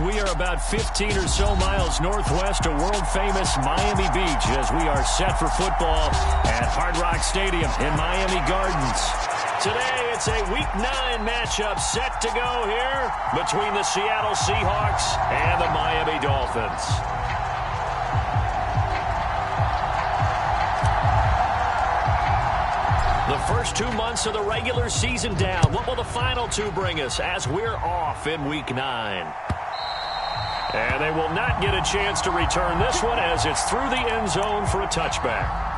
We are about 15 or so miles northwest of world-famous Miami Beach as we are set for football at Hard Rock Stadium in Miami Gardens. Today, it's a Week 9 matchup set to go here between the Seattle Seahawks and the Miami Dolphins. The first 2 months of the regular season down. What will the final 2 bring us as we're off in Week 9? And they will not get a chance to return this one as it's through the end zone for a touchback.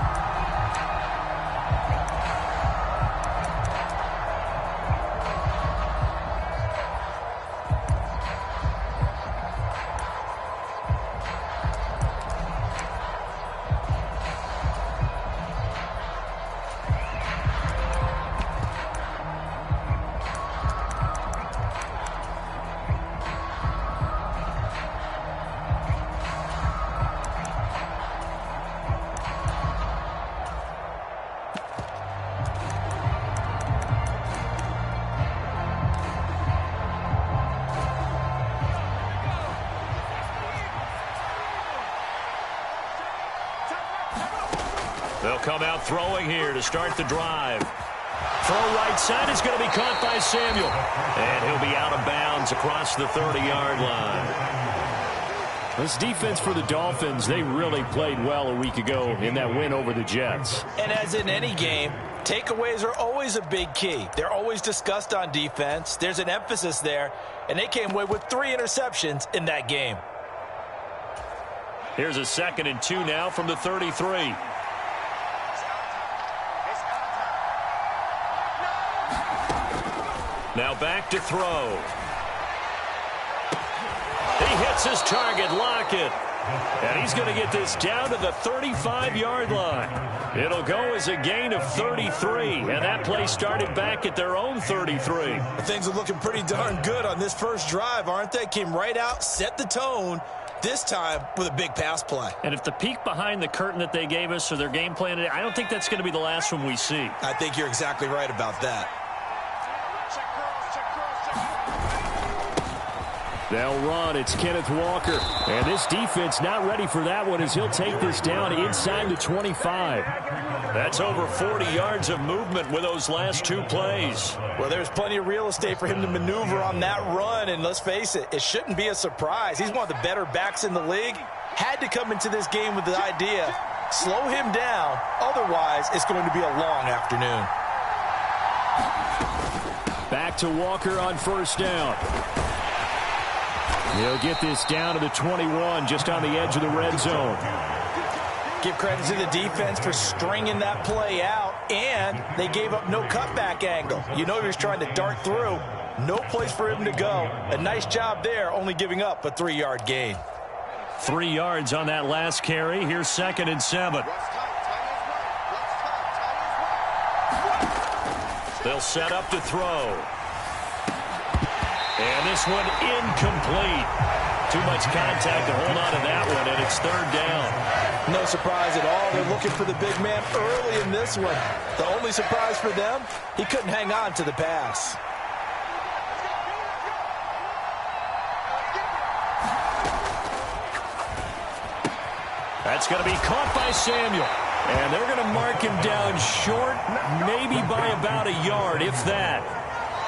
They'll come out throwing here to start the drive. Throw right side is going to be caught by Samuel. And he'll be out of bounds across the 30-yard line. This defense for the Dolphins, they really played well a week ago in that win over the Jets. And as in any game, takeaways are always a big key. They're always discussed on defense. There's an emphasis there. And they came away with 3 interceptions in that game. Here's a 2nd and 2 now from the 33. Now back to throw. He hits his target, Lockett. And he's going to get this down to the 35-yard line. It'll go as a gain of 33. And that play started back at their own 33. Things are looking pretty darn good on this first drive, aren't they? Came right out, set the tone, this time with a big pass play. And if the peek behind the curtain that they gave us or their game plan, I don't think that's going to be the last one we see. I think you're exactly right about that. They'll run. It's Kenneth Walker. And this defense not ready for that one as he'll take this down inside the 25. That's over 40 yards of movement with those last 2 plays. Well, there's plenty of real estate for him to maneuver on that run. And let's face it, it shouldn't be a surprise. He's one of the better backs in the league. Had to come into this game with the idea, slow him down. Otherwise, it's going to be a long afternoon. Back to Walker on first down. He'll get this down to the 21, just on the edge of the red zone. Give credit to the defense for stringing that play out, and they gave up no cutback angle. You know he was trying to dart through. No place for him to go. A nice job there, only giving up a 3-yard gain. 3 yards on that last carry. Here's 2nd and 7. They'll set up to throw. And this one incomplete. Too much contact to hold on to that one, and it's 3rd down. No surprise at all. They're looking for the big man early in this one. The only surprise for them, he couldn't hang on to the pass. That's going to be caught by Samuel. And they're going to mark him down short, maybe by about a yard, if that.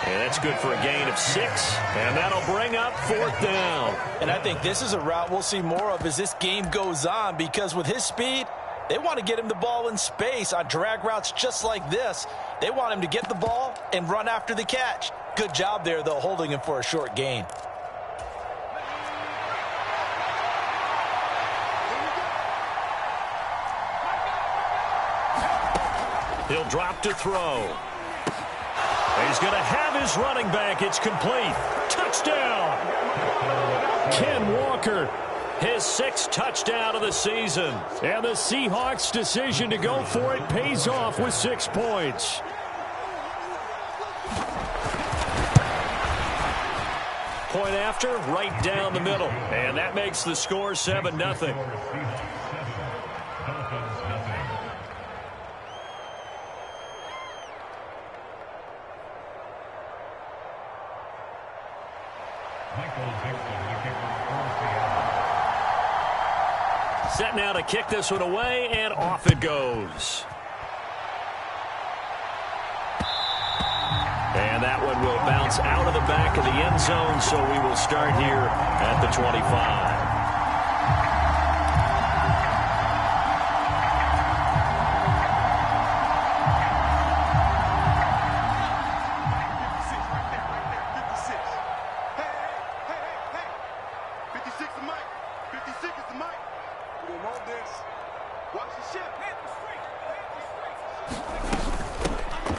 And that's good for a gain of 6, and that'll bring up 4th down. And I think this is a route we'll see more of as this game goes on, because with his speed, they want to get him the ball in space on drag routes just like this. They want him to get the ball and run after the catch. Good job there, though, holding him for a short gain. He'll drop to throw. He's going to have his running back. It's complete. Touchdown. Ken Walker, his 6th touchdown of the season. And the Seahawks' decision to go for it pays off with 6 points. Point after, right down the middle. And that makes the score 7-0. Set now to kick this one away, and off it goes. And that one will bounce out of the back of the end zone, so we will start here at the 25.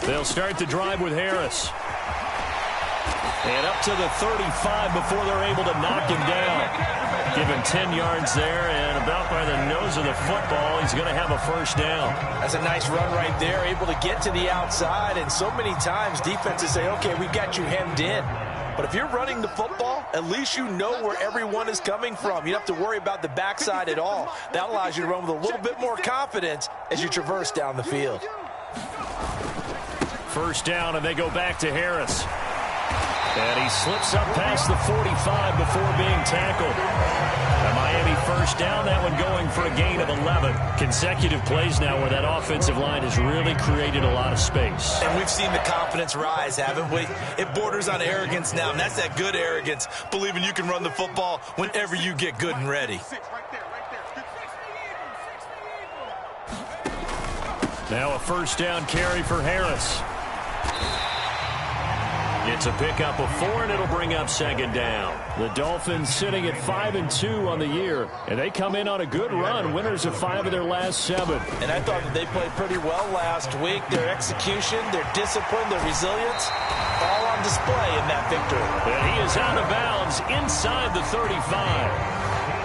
They'll start the drive with Harris. And up to the 35 before they're able to knock him down. Give him 10 yards there, and about by the nose of the football, he's going to have a first down. That's a nice run right there, able to get to the outside, and so many times defenses say, okay, we've got you hemmed in. But if you're running the football, at least you know where everyone is coming from. You don't have to worry about the backside at all. That allows you to run with a little bit more confidence as you traverse down the field. First down, and they go back to Harris. And he slips up past the 45 before being tackled. A Miami first down, that one going for a gain of 11. Consecutive plays now where that offensive line has really created a lot of space. And we've seen the confidence rise, haven't we? It borders on arrogance now, and that's that good arrogance, believing you can run the football whenever you get good and ready. Now a first down carry for Harris. It's a pickup of 4, and it'll bring up second down. The Dolphins sitting at 5-2 on the year, and they come in on a good run, winners of 5 of their last 7. And I thought that they played pretty well last week. Their execution, their discipline, their resilience, all on display in that victory. And he is out of bounds inside the 35.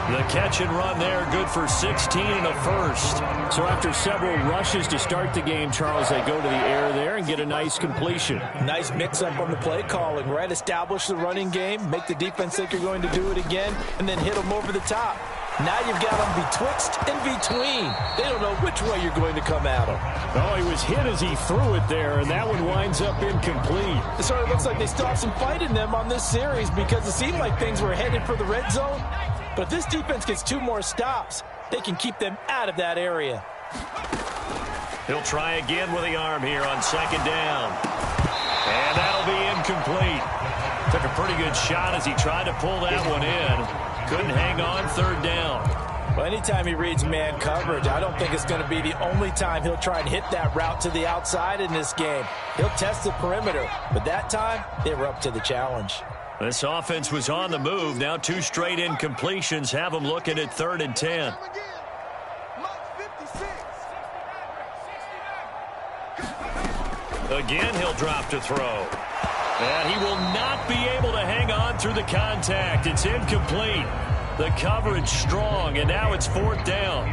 The catch and run there, good for 16 and a first. So after several rushes to start the game, Charles, they go to the air there and get a nice completion. Nice mix-up on the play calling, right? Establish the running game, make the defense think you're going to do it again, and then hit them over the top. Now you've got them betwixt and between. They don't know which way you're going to come at them. Oh, he was hit as he threw it there, and that one winds up incomplete. It sort of looks like they still have some fight in them on this series because it seemed like things were headed for the red zone. But if this defense gets 2 more stops, they can keep them out of that area. He'll try again with the arm here on second down. And that'll be incomplete. Took a pretty good shot as he tried to pull that one in. Couldn't hang on, third down. Well, anytime he reads man coverage, I don't think it's going to be the only time he'll try and hit that route to the outside in this game. He'll test the perimeter, but that time, they were up to the challenge. This offense was on the move. Now 2 straight incompletions have them looking at 3rd and 10. Again, he'll drop to throw. And he will not be able to hang on through the contact. It's incomplete. The coverage strong, and now it's 4th down.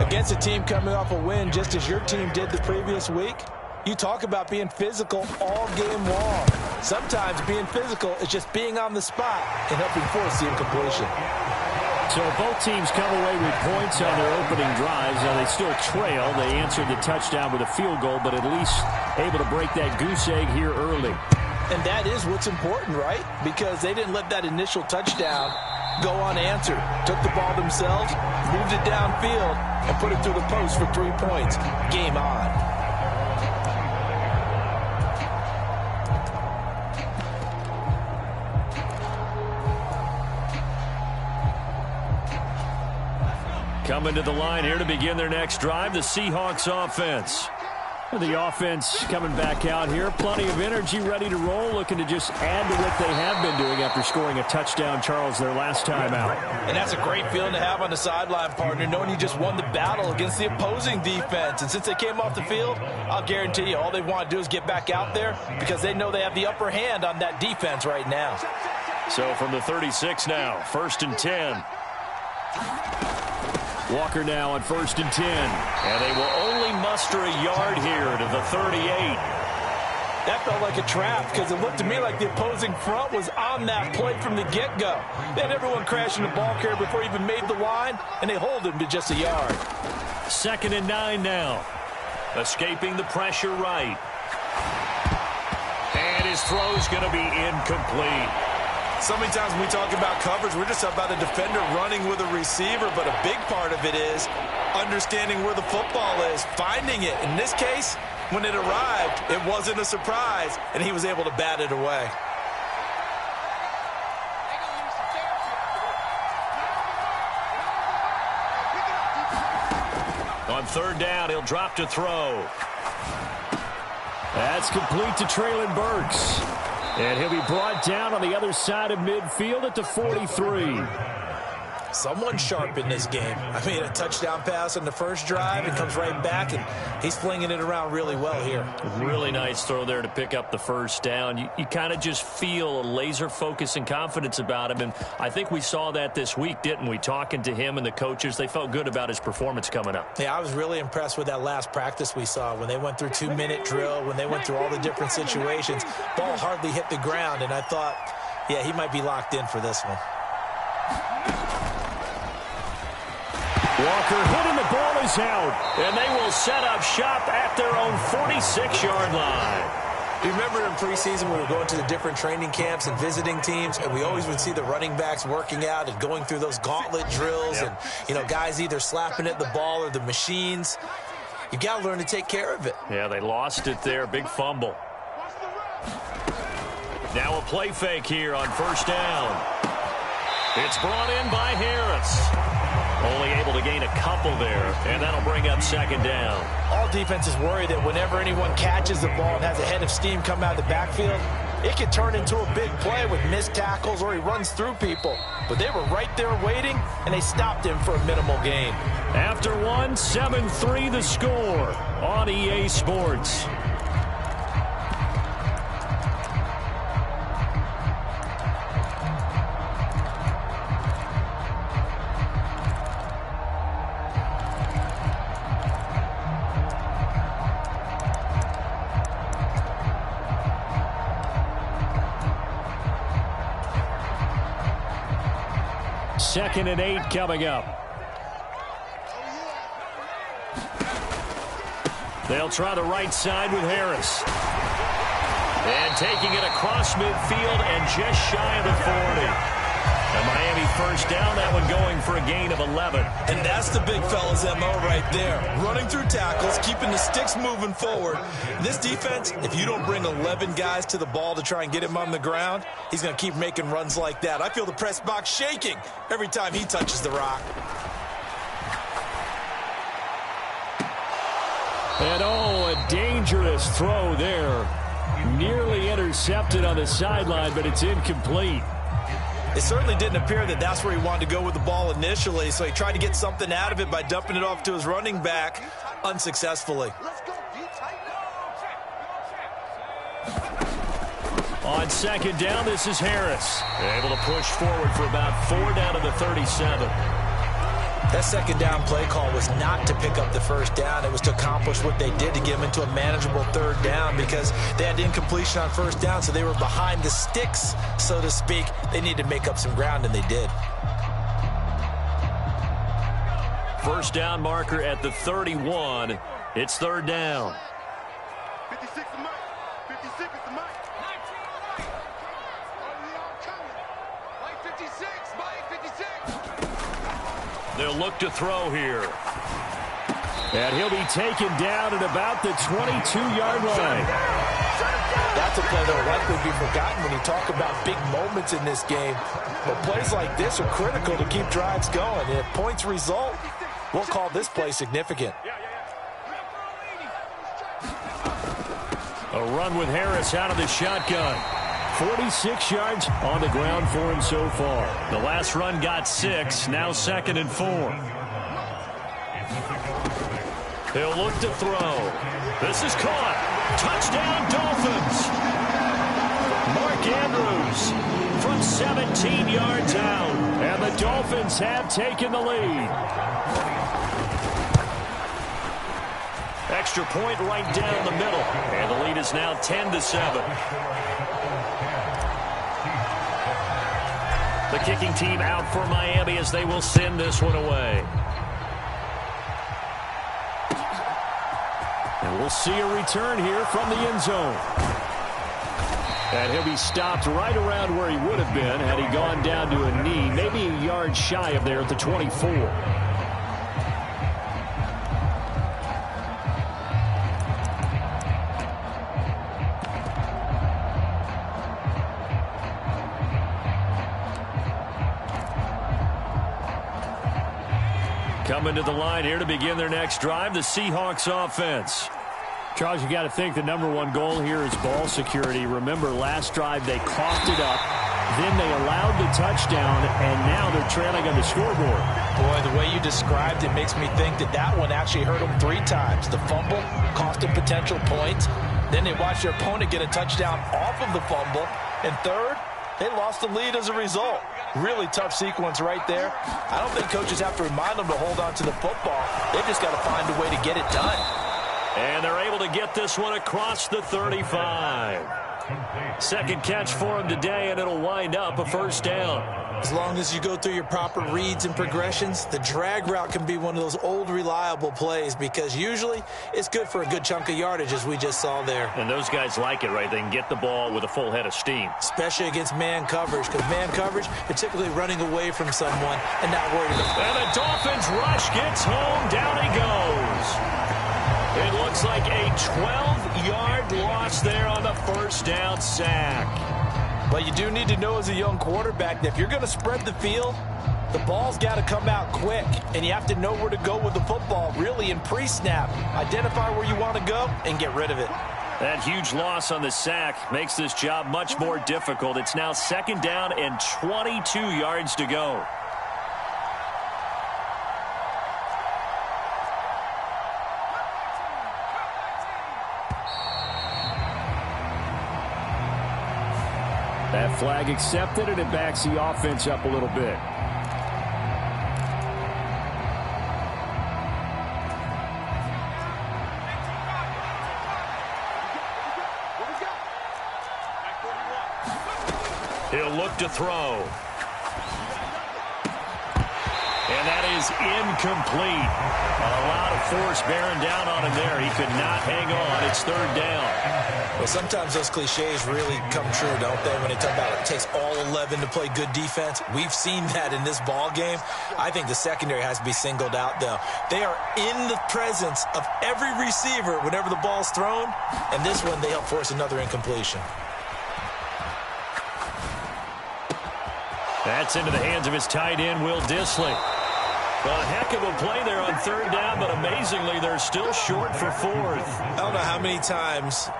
Against a team coming off a win, just as your team did the previous week, you talk about being physical all game long. Sometimes being physical is just being on the spot and helping force the incompletion. So both teams come away with points on their opening drives. Now they still trail. They answered the touchdown with a field goal, but at least able to break that goose egg here early. And that is what's important, right? Because they didn't let that initial touchdown go unanswered. Took the ball themselves, moved it downfield, and put it through the post for 3 points. Game on. Coming to the line here to begin their next drive, the Seahawks offense. The offense coming back out here. Plenty of energy, ready to roll, looking to just add to what they have been doing after scoring a touchdown, Charles, their last time out. And that's a great feeling to have on the sideline, partner, knowing you just won the battle against the opposing defense. And since they came off the field, I'll guarantee you all they want to do is get back out there because they know they have the upper hand on that defense right now. So from the 36 now, 1st and 10. Walker now on 1st and 10. And they will only muster a yard here to the 38. That felt like a trap because it looked to me like the opposing front was on that play from the get-go. They had everyone crashing the ball carrier before he even made the line, and they hold him to just a yard. 2nd and 9 now. Escaping the pressure right. And his throw is going to be incomplete. So many times when we talk about coverage, we're just about a defender running with a receiver, but a big part of it is understanding where the football is, finding it. In this case, when it arrived, it wasn't a surprise, and he was able to bat it away. On third down, he'll drop to throw. That's complete to Traylon Burks. And he'll be brought down on the other side of midfield at the 43. Someone sharp in this game. I mean, a touchdown pass on the first drive, and comes right back, and he's flinging it around really well here. Really nice throw there to pick up the first down. You kind of just feel a laser focus and confidence about him, and I think we saw that this week, didn't we? Talking to him and the coaches, they felt good about his performance coming up. Yeah, I was really impressed with that last practice we saw when they went through 2-minute drill, when they went through all the different situations. Ball hardly hit the ground, and I thought, yeah, he might be locked in for this one. Walker hitting, the ball is out, and they will set up shop at their own 46-yard line. You remember in preseason we were going to the different training camps and visiting teams, and we always would see the running backs working out and going through those gauntlet drills, and, you know, guys either slapping at the ball or the machines. You got to learn to take care of it. Yeah, they lost it there. Big fumble. Now a play fake here on first down. It's brought in by Harris. Only able to gain a couple there, and that'll bring up second down. All defenses worry that whenever anyone catches the ball and has a head of steam come out of the backfield, it can turn into a big play with missed tackles or he runs through people. But they were right there waiting, and they stopped him for a minimal gain. After one, 7-3 the score on EA Sports. Second and 8 coming up. They'll try the right side with Harris. And taking it across midfield and just shy of the 40. And Miami first down, that one going for a gain of 11. And that's the big fella's MO right there. Running through tackles, keeping the sticks moving forward. This defense, if you don't bring 11 guys to the ball to try and get him on the ground, he's going to keep making runs like that. I feel the press box shaking every time he touches the rock. And oh, a dangerous throw there. Nearly intercepted on the sideline, but it's incomplete. It certainly didn't appear that that's where he wanted to go with the ball initially, so he tried to get something out of it by dumping it off to his running back unsuccessfully. On second down, this is Harris. Able to push forward for about 4 down to the 37. That second down play call was not to pick up the first down. It was to accomplish what they did to get them into a manageable third down because they had incompletion on first down, so they were behind the sticks, so to speak. They needed to make up some ground, and they did. First down marker at the 31. It's third down. 56 is Mike. 56 is the Mike. Mike 56. Mike 56. They'll look to throw here. And he'll be taken down at about the 22-yard line. That's a play that will likely be forgotten when you talk about big moments in this game. But plays like this are critical to keep drives going. And if points result, we'll call this play significant. A run with Harris out of the shotgun. 46 yards on the ground for him so far. The last run got 6, now 2nd and 4. He'll look to throw. This is caught. Touchdown, Dolphins. Mark Andrews from 17 yards out. And the Dolphins have taken the lead. Extra point right down the middle. And the lead is now 10-7. The kicking team out for Miami as they will send this one away. And we'll see a return here from the end zone. And he'll be stopped right around where he would have been had he gone down to a knee, maybe a yard shy of there at the 24. Coming to the line here to begin their next drive, the Seahawks offense. Charles, you got to think the #1 goal here is ball security. Remember, last drive they coughed it up, then they allowed the touchdown, and now they're trailing on the scoreboard. Boy, the way you described it makes me think that that one actually hurt them 3 times. The fumble cost them potential points. Then they watched their opponent get a touchdown off of the fumble. And third, they lost the lead as a result. Really tough sequence right there. I don't think coaches have to remind them to hold on to the football. They've just got to find a way to get it done. And they're able to get this one across the 35. Second catch for him today, and it'll wind up a first down. As long as you go through your proper reads and progressions, the drag route can be one of those old reliable plays because usually it's good for a good chunk of yardage, as we just saw there. And those guys like it, right? They can get the ball with a full head of steam. Especially against man coverage, because man coverage, particularly running away from someone and not worried about it. And the Dolphins rush gets home. Down he goes. It looks like a 12-yard loss there on the first down sack. But you do need to know as a young quarterback that if you're going to spread the field, the ball's got to come out quick. And you have to know where to go with the football, really, in pre-snap. Identify where you want to go and get rid of it. That huge loss on the sack makes this job much more difficult. It's now second down and 22 yards to go. That flag accepted, and it backs the offense up a little bit. He'll look to throw. And that is incomplete. A lot of force bearing down on him there. He could not hang on. It's third down. Well, sometimes those cliches really come true, don't they, when they talk about it takes all 11 to play good defense. We've seen that in this ball game. I think the secondary has to be singled out, though. They are in the presence of every receiver whenever the ball's thrown, and this one they help force another incompletion. That's into the hands of his tight end, Will Dissly. Well, a heck of a play there on third down, but amazingly, they're still short for fourth. I don't know how many times,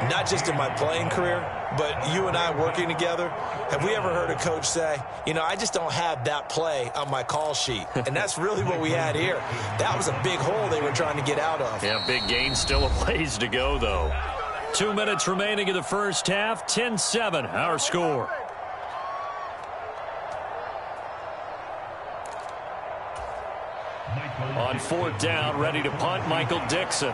not just in my playing career, but you and I working together, have we ever heard a coach say, you know, I just don't have that play on my call sheet. And that's really what we had here. That was a big hole they were trying to get out of. Yeah, big gain, still a ways to go, though. 2 minutes remaining in the first half, 10-7, our score. On fourth down, ready to punt, Michael Dixon.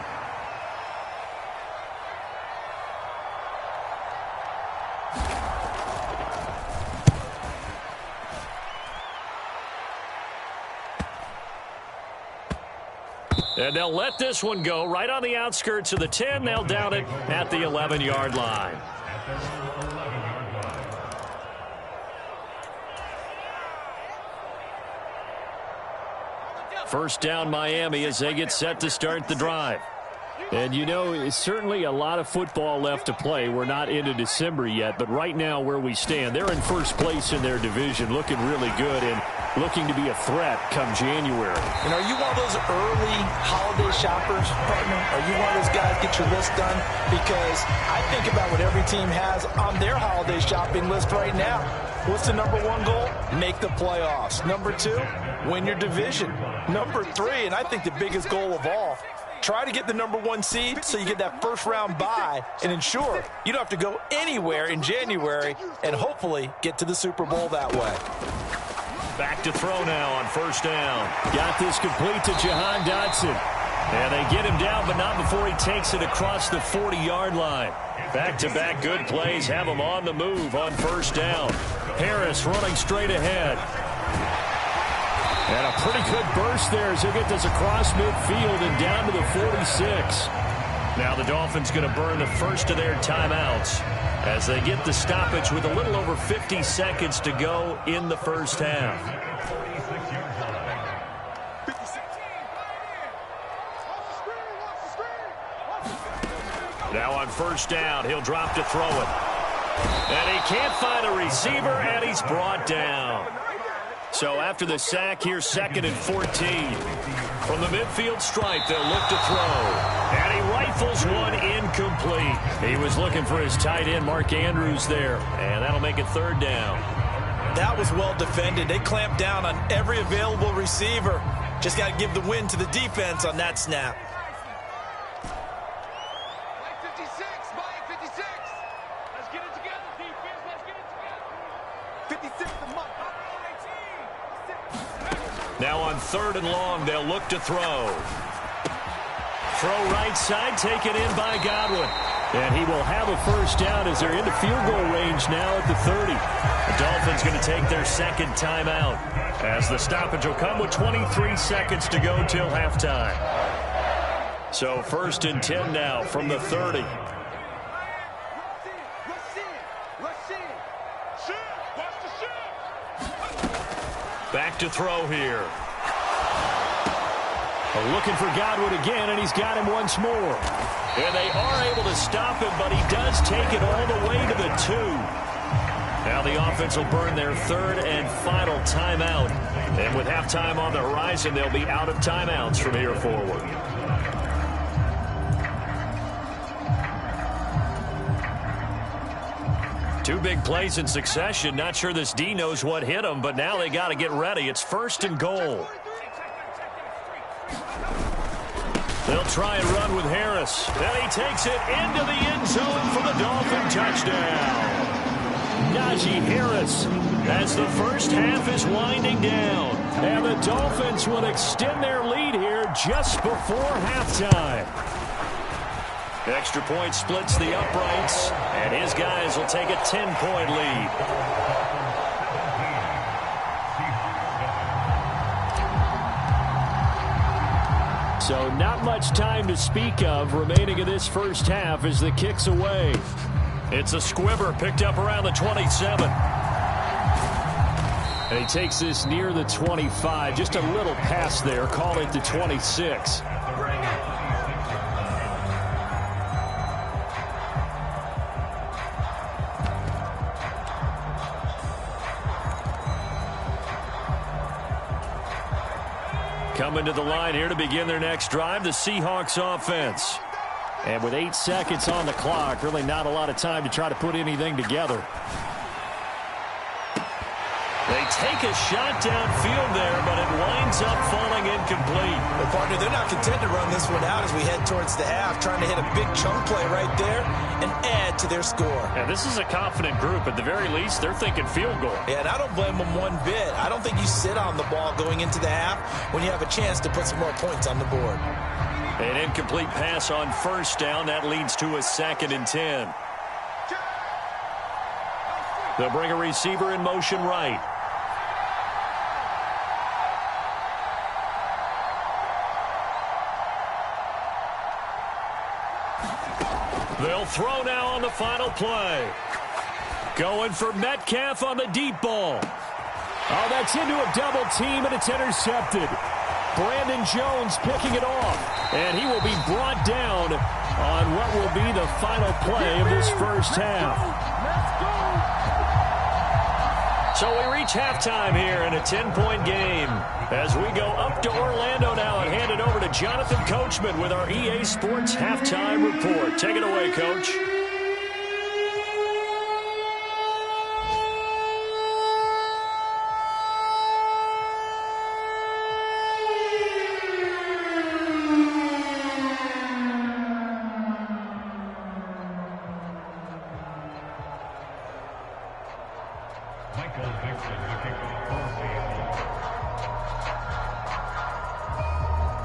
And they'll let this one go right on the outskirts of the 10. They'll down it at the 11-yard line. First down, Miami, as they get set to start the drive. And, you know, it's certainly a lot of football left to play. We're not into December yet, but right now where we stand, they're in first place in their division, looking really good and looking to be a threat come January. And are you one of those early holiday shoppers, partner? Are you one of those guys get your list done? Because I think about what every team has on their holiday shopping list right now. What's the #1 goal? Make the playoffs. #2, win your division. #3, and I think the biggest goal of all, try to get the #1 seed so you get that first-round bye and ensure you don't have to go anywhere in January and hopefully get to the Super Bowl that way. Back to throw now on first down. Got this complete to Jahan Dotson. And they get him down, but not before he takes it across the 40-yard line. Back-to-back good plays have him on the move on first down. Harris running straight ahead. And a pretty good burst there as they get this across midfield and down to the 46. Now the Dolphins going to burn the first of their timeouts as they get the stoppage with a little over 50 seconds to go in the first half. Now on first down, he'll drop to throw it. And he can't find a receiver, and he's brought down. So after the sack here, 2nd and 14. From the midfield stripe, they'll look to throw. And he rifles one incomplete. He was looking for his tight end, Mark Andrews, there. And that'll make it 3rd down. That was well defended. They clamped down on every available receiver. Just got to give the win to the defense on that snap. Now on 3rd and long, they'll look to throw. Throw right side, taken in by Godwin. And he will have a first down as they're into field goal range now at the 30. The Dolphins going to take their 2nd timeout as the stoppage will come with 23 seconds to go till halftime. So 1st and 10 now from the 30. Back to throw here. Looking for Godwin again, and he's got him once more. And they are able to stop him, but he does take it all the way to the 2. Now the offense will burn their 3rd and final timeout. And with halftime on the horizon, they'll be out of timeouts from here forward. Two big plays in succession. Not sure this D knows what hit him, but now they got to get ready. It's 1st and goal. They'll try and run with Harris. And he takes it into the end zone for the Dolphin touchdown. Najee Harris as the first half is winding down. And the Dolphins will extend their lead here just before halftime. The extra point splits the uprights, and his guys will take a 10-point lead. So not much time to speak of remaining in this first half as the kick's away. It's a squibber picked up around the 27. And he takes this near the 25. Just a little pass there. Call it the 26. Coming to the line here to begin their next drive, the Seahawks offense. And with 8 seconds on the clock, really not a lot of time to try to put anything together. They take a shot downfield there, but it winds up falling incomplete. Well, partner, they're not content to run this one out as we head towards the half, trying to hit a big chunk play right there and add to their score. Yeah, this is a confident group. At the very least, they're thinking field goal. Yeah, and I don't blame them one bit. I don't think you sit on the ball going into the half when you have a chance to put some more points on the board. An incomplete pass on first down. That leads to a 2nd and 10. They'll bring a receiver in motion right. They'll throw now on the final play. Going for Metcalf on the deep ball. Oh, that's into a double team, and it's intercepted. Brandon Jones picking it off, and he will be brought down on what will be the final play of this first half. So we reach halftime here in a 10-point game as we go up to Orlando now and hand it over to Jonathan Coachman with our EA Sports Halftime Report. Take it away, Coach.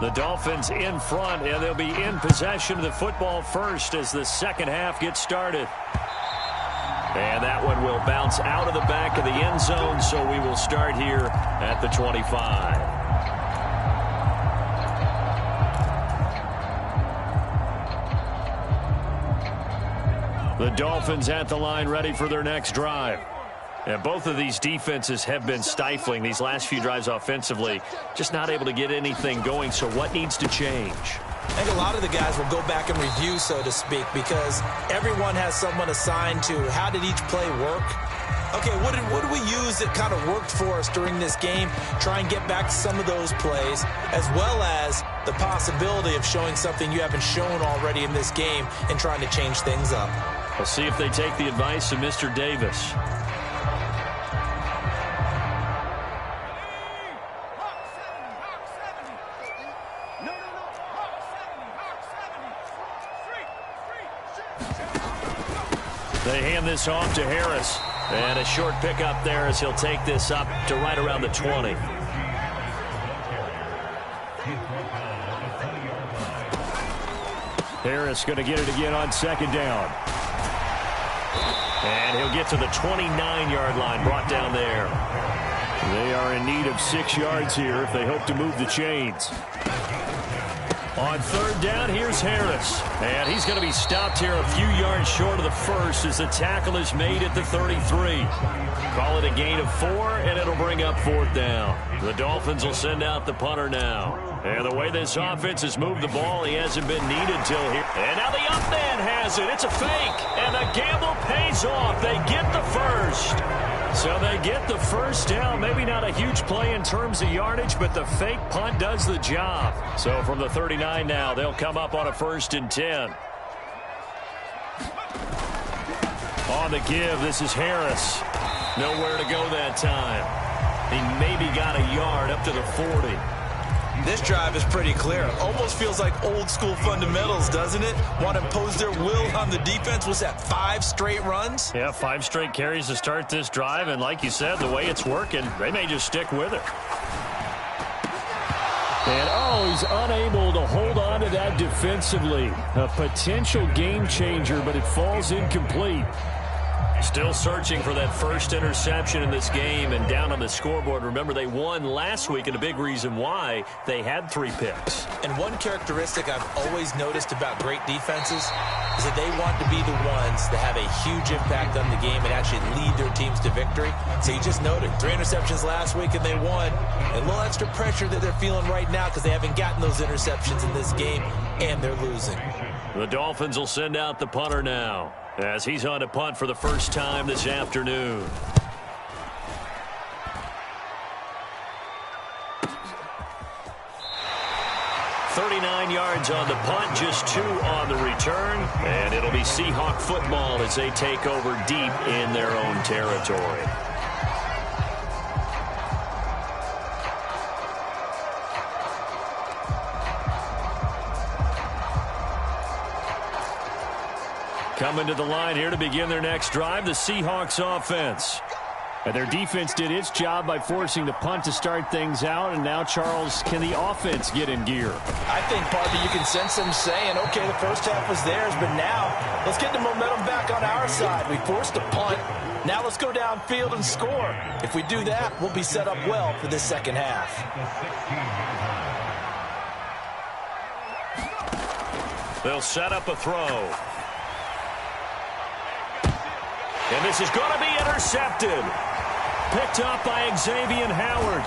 The Dolphins in front, and they'll be in possession of the football first as the second half gets started. And that one will bounce out of the back of the end zone, so we will start here at the 25. The Dolphins at the line ready for their next drive. And both of these defenses have been stifling these last few drives offensively. Just not able to get anything going, so what needs to change? I think a lot of the guys will go back and review, so to speak, because everyone has someone assigned to how did each play work. Okay, what did we use that kind of worked for us during this game? Try and get back to some of those plays, as well as the possibility of showing something you haven't shown already in this game and trying to change things up. We'll see if they take the advice of Mr. Davis. They hand this off to Harris. And a short pickup there as he'll take this up to right around the 20. Harris going to get it again on second down. And he'll get to the 29-yard line, brought down there. They are in need of 6 yards here if they hope to move the chains. On third down, here's Harris. And he's going to be stopped here a few yards short of the first as the tackle is made at the 33. Call it a gain of 4, and it'll bring up fourth down. The Dolphins will send out the punter now. And the way this offense has moved the ball, he hasn't been needed till here. And now the up man has it. It's a fake. And the gamble pays off. They get the first. So they get the first down. Maybe not a huge play in terms of yardage, but the fake punt does the job. So from the 39 now, they'll come up on a 1st and 10. On the give, this is Harris. Nowhere to go that time. He maybe got a yard up to the 40. This drive is pretty clear. Almost feels like old school fundamentals, doesn't it? Want to impose their will on the defense. Was that 5 straight runs? Yeah, 5 straight carries to start this drive. And like you said, the way it's working, they may just stick with it. And, he's unable to hold on to that defensively. A potential game changer, but it falls incomplete. Still searching for that first interception in this game and down on the scoreboard. Remember, they won last week, and a big reason why they had 3 picks. And one characteristic I've always noticed about great defenses is that they want to be the ones that have a huge impact on the game and actually lead their teams to victory. So you just noted 3 interceptions last week and they won. And a little extra pressure that they're feeling right now because they haven't gotten those interceptions in this game, and they're losing. The Dolphins will send out the punter now, as he's on to punt for the first time this afternoon. "39 yards on the punt, just 2 on the return. And it'll be Seahawk football as they take over deep in their own territory. Coming to the line here to begin their next drive, the Seahawks offense. And their defense did its job by forcing the punt to start things out. And now, Charles, can the offense get in gear? I think, Barbie, you can sense them saying, okay, the first half was theirs, but now let's get the momentum back on our side. We forced a punt. Now let's go downfield and score. If we do that, we'll be set up well for this second half. They'll set up a throw. And this is going to be intercepted. Picked up by Xavier Howard.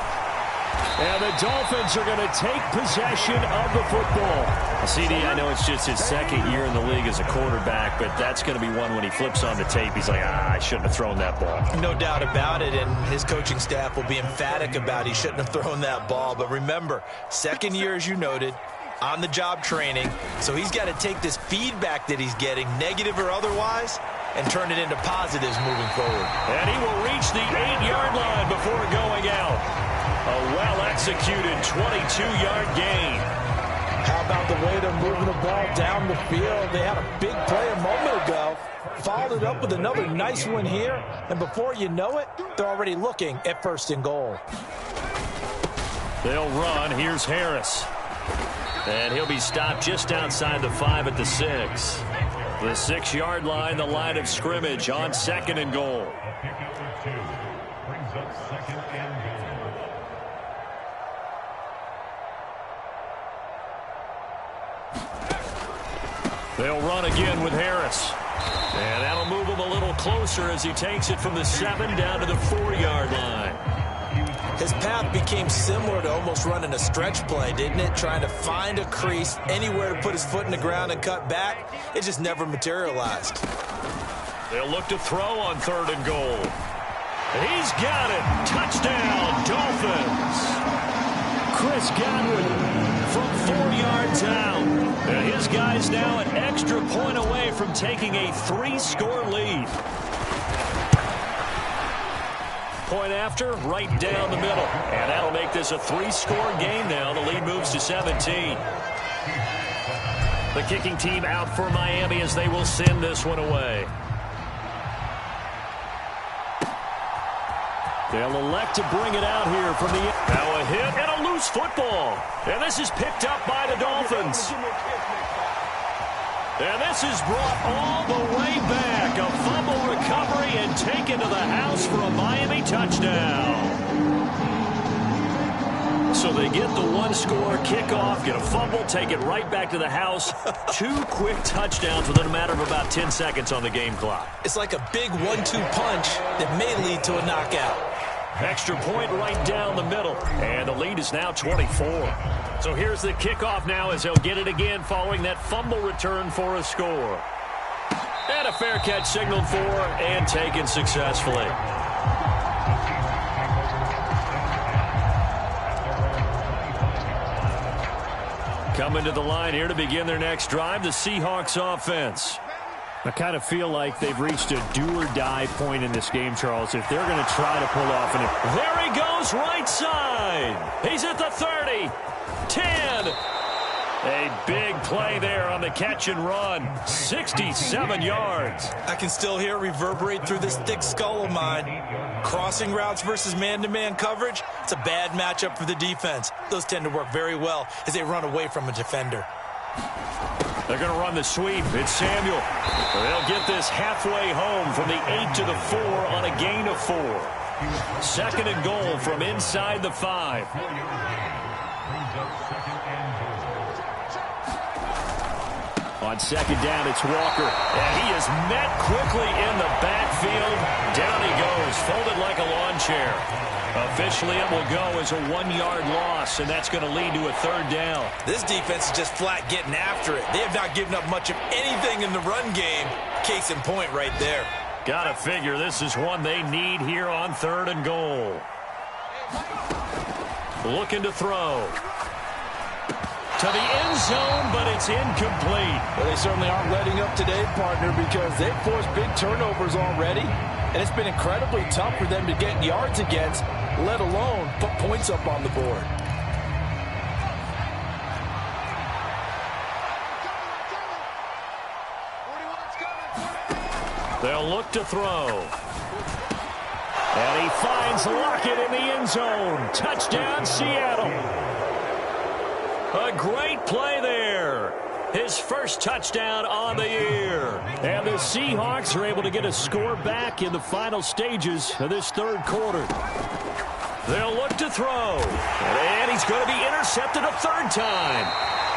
And the Dolphins are going to take possession of the football. CD, I know it's just his second year in the league as a quarterback, but that's going to be one when he flips on the tape. He's like, I shouldn't have thrown that ball. No doubt about it, and his coaching staff will be emphatic about he shouldn't have thrown that ball. But remember, second year, as you noted, on-the-job training. So he's got to take this feedback that he's getting, negative or otherwise, and turn it into positives moving forward. And he will reach the 8-yard line before going out. A well-executed 22-yard gain. How about the way they're moving the ball down the field? They had a big play a moment ago. Followed it up with another nice one here. And before you know it, they're already looking at 1st and goal. They'll run. Here's Harris. And he'll be stopped just outside the 5 at the 6. The 6-yard line, the line of scrimmage on 2nd and goal. They'll run again with Harris. And that'll move him a little closer as he takes it from the 7 down to the 4-yard line. His path became similar to almost running a stretch play, didn't it? Trying to find a crease, anywhere to put his foot in the ground and cut back. It just never materialized. They'll look to throw on 3rd and goal. He's got it. Touchdown, Dolphins. Chris Godwin from 4 yards out. And his guy's now an extra point away from taking a 3-score lead. Point after, right down the middle. And that'll make this a 3-score game now. The lead moves to 17. The kicking team out for Miami as they will send this one away. They'll elect to bring it out here from the... Now a hit and a loose football. And this is picked up by the Dolphins. And this is brought all the way back. A fumble recovery and taken to the house for a Miami touchdown. So they get the 1-score kickoff, get a fumble, take it right back to the house. 2 quick touchdowns within a matter of about 10 seconds on the game clock. It's like a big 1-2 punch that may lead to a knockout. Extra point right down the middle. And the lead is now 24. So here's the kickoff now as he'll get it again following that fumble return for a score. And a fair catch signaled for and taken successfully. Coming to the line here to begin their next drive, the Seahawks offense. I kind of feel like they've reached a do-or-die point in this game, Charles, if they're going to try to pull off. And there he goes, right side. He's at the 30, 10. A big play there on the catch and run. 67 yards. I can still hear it reverberate through this thick skull of mine. Crossing routes versus man-to-man coverage, it's a bad matchup for the defense. Those tend to work very well as they run away from a defender. They're going to run the sweep. It's Samuel. They'll get this halfway home from the 8 to the 4 on a gain of 4. 2nd and goal from inside the 5. On 2nd down, it's Walker. And he is met quickly in the backfield. Down he goes, folded like a lawn chair. Officially, it will go as a 1-yard loss, and that's going to lead to a 3rd down. This defense is just flat getting after it. They have not given up much of anything in the run game. Case in point right there. Gotta figure this is one they need here on 3rd and goal. Looking to throw. To the end zone, but it's incomplete. Well, they certainly aren't letting up today, partner, because they've forced big turnovers already, and it's been incredibly tough for them to get yards against, let alone put points up on the board. They'll look to throw. And he finds Lockett in the end zone. Touchdown, Seattle. A great play there. His first touchdown on the year. And the Seahawks are able to get a score back in the final stages of this 3rd quarter. They'll look to throw. And he's going to be intercepted a 3rd time.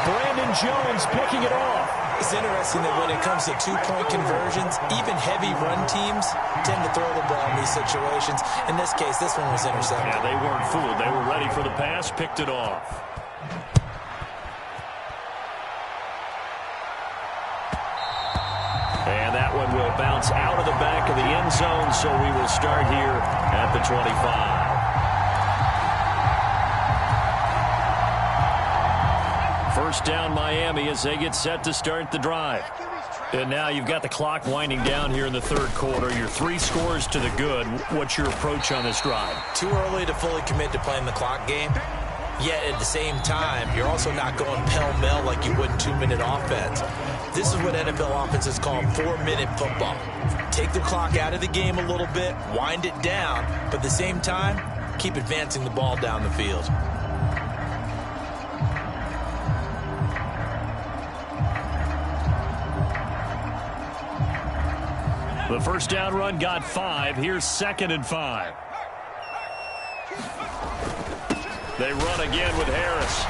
Brandon Jones picking it off. It's interesting that when it comes to 2-point conversions, even heavy run teams tend to throw the ball in these situations. In this case, this one was intercepted. Yeah, they weren't fooled. They were ready for the pass, picked it off. And that one will bounce out of the back of the end zone, so we will start here at the 25. First down, Miami, as they get set to start the drive. And now you've got the clock winding down here in the 3rd quarter. You're 3 scores to the good. What's your approach on this drive? Too early to fully commit to playing the clock game. Yet at the same time, you're also not going pell-mell like you would in 2-minute offense. This is what NFL offenses call 4-minute football. Take the clock out of the game a little bit, wind it down, but at the same time, keep advancing the ball down the field. The first down run got 5. Here's 2nd and 5. They run again with Harris.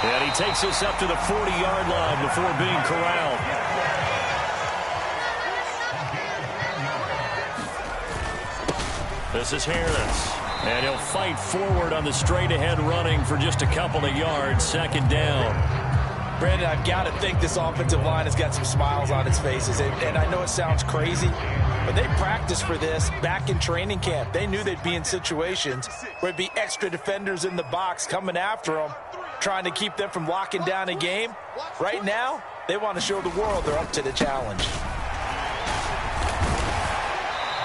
And he takes us up to the 40-yard line before being corralled. This is Harris. And he'll fight forward on the straight-ahead running for just a couple of yards. Second down. Brandon, I've got to think this offensive line has got some smiles on its faces. And I know it sounds crazy, but they practiced for this back in training camp. They knew they'd be in situations where it'd be extra defenders in the box coming after them, trying to keep them from locking down a game. Right now, they want to show the world they're up to the challenge.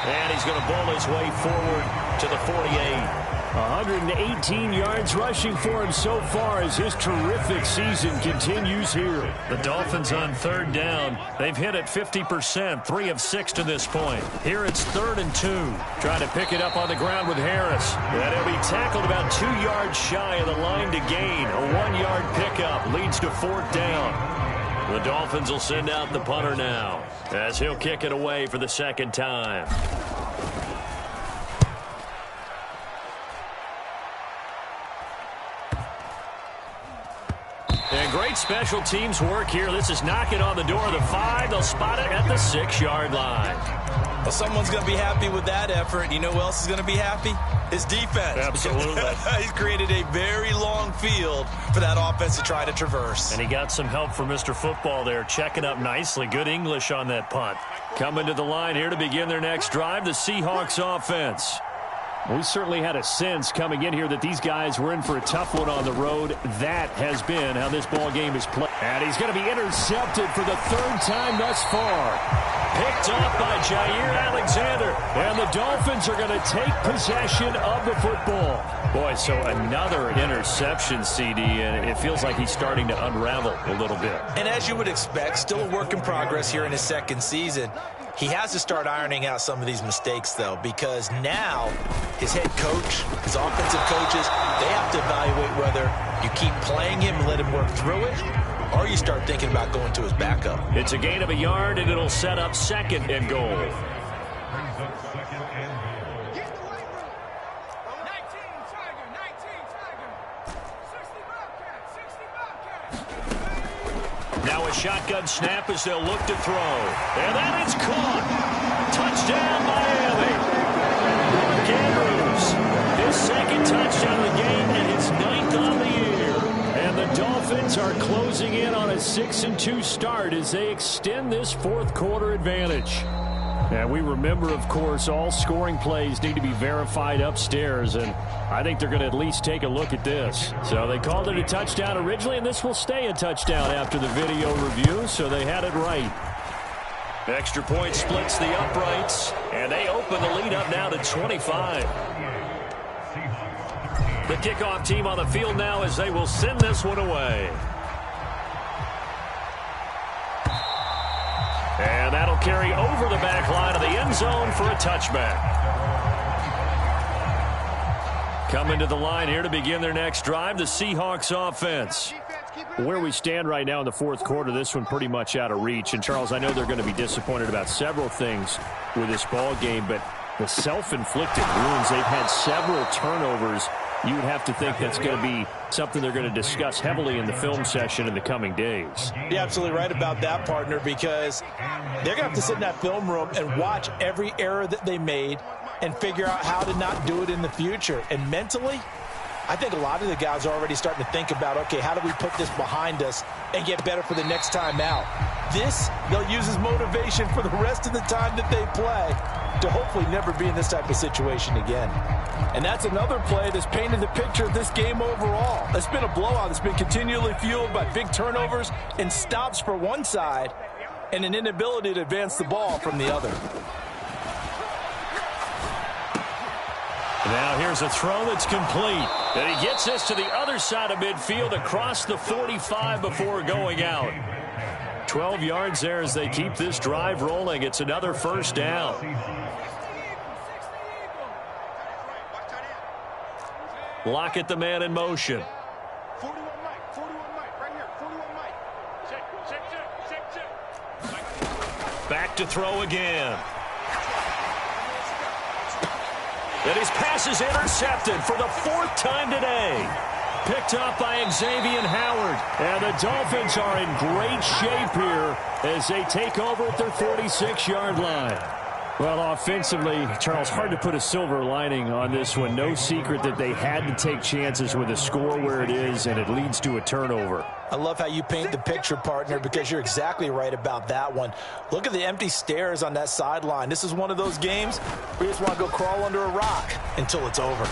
And he's going to bowl his way forward to the 48. 118 yards rushing for him so far as his terrific season continues here. The Dolphins on third down. They've hit it 50%, 3 of 6 to this point. Here it's 3rd and 2. Trying to pick it up on the ground with Harris. And he'll be tackled about 2 yards shy of the line to gain. A 1-yard pickup leads to 4th down. The Dolphins will send out the punter now as he'll kick it away for the second time. And great special teams work here. This is knocking on the door of the 5. They'll spot it at the 6-yard line. Well, someone's going to be happy with that effort. You know who else is going to be happy? His defense. Absolutely. He's created a very long field for that offense to try to traverse. And he got some help from Mr. Football there, checking up nicely. Good English on that punt. Coming to the line here to begin their next drive, the Seahawks offense. We certainly had a sense coming in here that these guys were in for a tough one on the road. That has been how this ball game is played. And he's going to be intercepted for the 3rd time thus far. Picked off by Jair Alexander. And the Dolphins are going to take possession of the football. Boy, so another interception, CD, and it feels like he's starting to unravel a little bit. And as you would expect, still a work in progress here in his second season. He has to start ironing out some of these mistakes, though, because now his head coach, his offensive coaches, they have to evaluate whether you keep playing him and let him work through it, or you start thinking about going to his backup. It's a gain of a yard, and it'll set up 2nd and goal. Now a shotgun snap as they'll look to throw. And that is caught. Touchdown, Miami. Mark Andrews, his 2nd touchdown of the game and his 9th on the year. And the Dolphins are closing in on a 6-2 start as they extend this 4th quarter advantage. And we remember, of course, all scoring plays need to be verified upstairs, and I think they're going to at least take a look at this. So they called it a touchdown originally, and this will stay a touchdown after the video review, so they had it right. Extra point splits the uprights, and they open the lead up now to 25. The kickoff team on the field now as they will send this one away. And that'll carry over the back line of the end zone for a touchback. Coming to the line here to begin their next drive, the Seahawks offense. Where we stand right now in the 4th quarter, this one pretty much out of reach. And, Charles, I know they're going to be disappointed about several things with this ball game, but the self-inflicted wounds, they've had several turnovers. You would have to think that's going to be something they're going to discuss heavily in the film session in the coming days. You're absolutely right about that, partner, because they're going to have to sit in that film room and watch every error that they made and figure out how to not do it in the future. And mentally, I think a lot of the guys are already starting to think about, okay, how do we put this behind us and get better for the next time out? This, they'll use as motivation for the rest of the time that they play to hopefully never be in this type of situation again. And that's another play that's painted the picture of this game overall. It's been a blowout. It's been continually fueled by big turnovers and stops for one side and an inability to advance the ball from the other. Now here's a throw that's complete. And he gets this to the other side of midfield across the 45 before going out. 12 yards there as they keep this drive rolling. It's another 1st down. Lockett, the man in motion. 41 Mike, right here, 41 Mike. Check. Back to throw again. And his pass is intercepted for the 4th time today. Picked up by Xavier Howard. And the Dolphins are in great shape here as they take over at their 46-yard line. Well, offensively, Charles, hard to put a silver lining on this one. No secret that they had to take chances with a score where it is, and it leads to a turnover. I love how you paint the picture, partner, because you're exactly right about that one. Look at the empty stares on that sideline. This is one of those games where you just want to go crawl under a rock until it's over.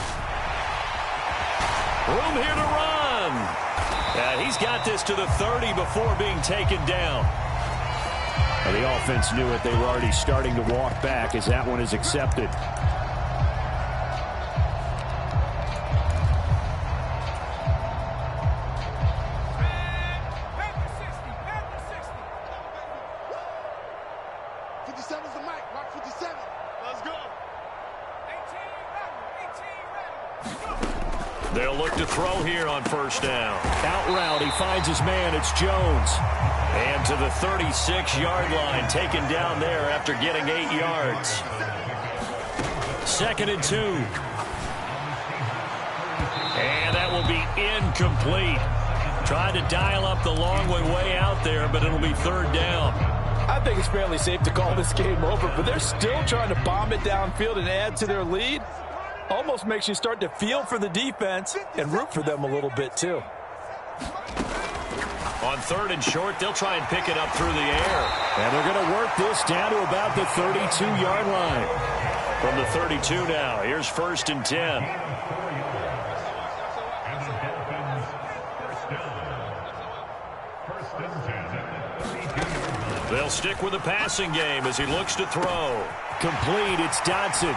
Room here to run. He's got this to the 30 before being taken down. Well, the offense knew it. They were already starting to walk back as that one is accepted. They'll look to throw here on first down. Out route, he finds his man. It's Jones. And to the 36-yard line, taken down there after getting 8 yards. 2nd and 2. And that will be incomplete. Tried to dial up the long way out there, but it'll be 3rd down. I think it's fairly safe to call this game over, but they're still trying to bomb it downfield and add to their lead. Almost makes you start to feel for the defense and root for them a little bit, too. On 3rd and short, they'll try and pick it up through the air. And they're going to work this down to about the 32-yard line. From the 32 now, here's 1st and 10. They'll stick with the passing game as he looks to throw. Complete, it's Dodson.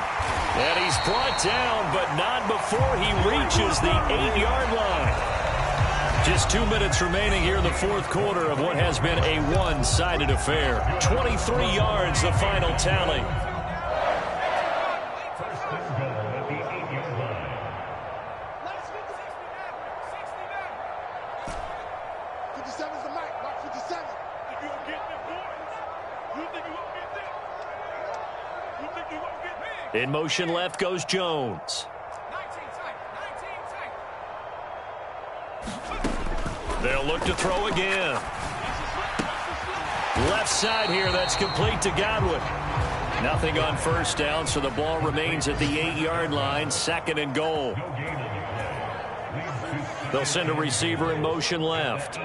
And he's brought down, but not before he reaches the 8-yard line. Just 2 minutes remaining here in the 4th quarter of what has been a one-sided affair. 23 yards, the final tally. In motion left goes Jones. They'll look to throw again. Left side here, that's complete to Godwin. Nothing on first down, so the ball remains at the 8-yard line, 2nd and goal. They'll send a receiver in motion left.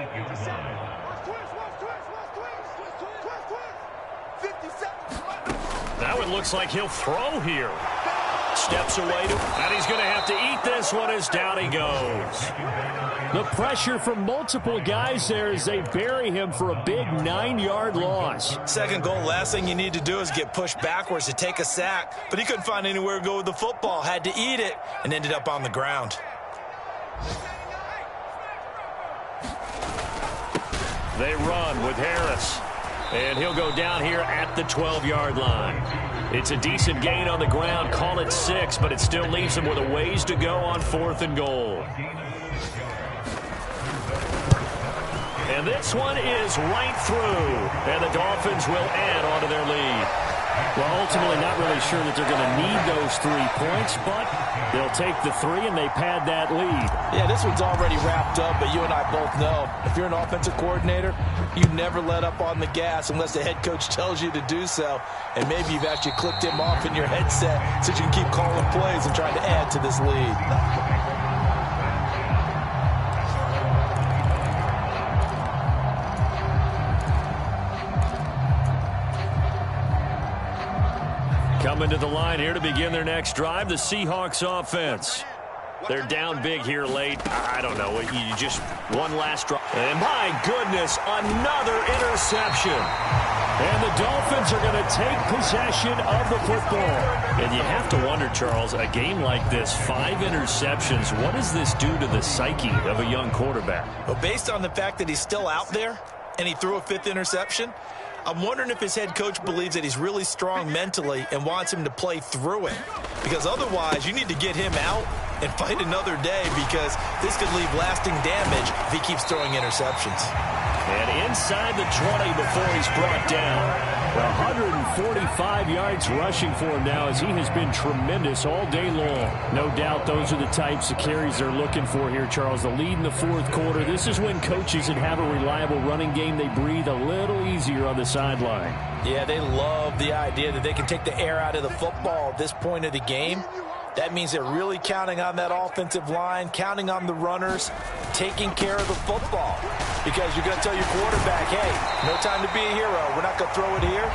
Now it looks like he'll throw here. Steps away, and he's going to have to eat this one as down he goes. The pressure from multiple guys there as they bury him for a big 9-yard loss. 2nd goal, last thing you need to do is get pushed backwards to take a sack. But he couldn't find anywhere to go with the football. Had to eat it and ended up on the ground. They run with Harris. And he'll go down here at the 12-yard line. It's a decent gain on the ground. Call it 6, but it still leaves him with a ways to go on 4th and goal. And this one is right through. And the Dolphins will add on to their lead. Well, ultimately not really sure that they're going to need those 3 points, but they'll take the 3 and they pad that lead. Yeah, this one's already wrapped up, but you and I both know if you're an offensive coordinator, you never let up on the gas unless the head coach tells you to do so. And maybe you've actually clicked him off in your headset so you can keep calling plays and trying to add to this lead. Coming to the line here to begin their next drive, the Seahawks offense. They're down big here late. I don't know. You just one last drive. And my goodness, another interception. And the Dolphins are going to take possession of the football. And you have to wonder, Charles, a game like this, 5 interceptions, what does this do to the psyche of a young quarterback? Well, based on the fact that he's still out there and he threw a 5th interception, I'm wondering if his head coach believes that he's really strong mentally and wants him to play through it. Because otherwise, you need to get him out and fight another day, because this could leave lasting damage if he keeps throwing interceptions. And inside the 20 before he's brought down. 145 yards rushing for him now as he has been tremendous all day long. No doubt those are the types of carries they're looking for here, Charles. The lead in the fourth quarter. This is when coaches that have a reliable running game, they breathe a little easier on the sideline. Yeah, they love the idea that they can take the air out of the football at this point of the game. That means they're really counting on that offensive line, counting on the runners, taking care of the football. Because you're going to tell your quarterback, hey, no time to be a hero. We're not going to throw it here.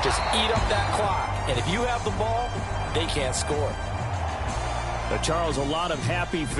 Just eat up that clock. And if you have the ball, they can't score. But Charles, a lot of happy